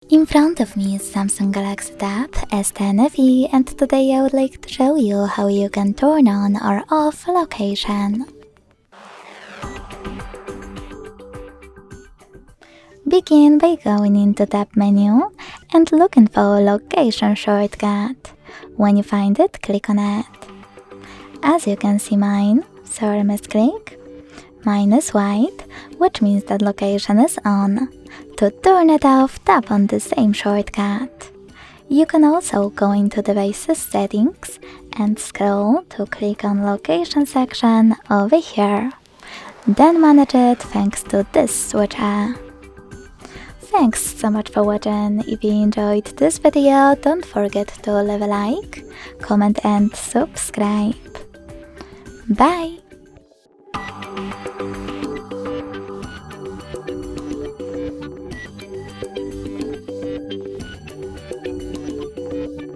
In front of me is Samsung Galaxy Tab S10 FE, and today I would like to show you how you can turn on or off location. Begin by going into Tab menu and looking for location shortcut. When you find it, click on it. As you can see, mine, sorry misclick, mine is white, which means that location is on. To turn it off, tap on the same shortcut. You can also go into Devices Settings and scroll to click on Location section over here. Then manage it thanks to this switcher. Thanks so much for watching. If you enjoyed this video, don't forget to leave a like, comment and subscribe. Bye!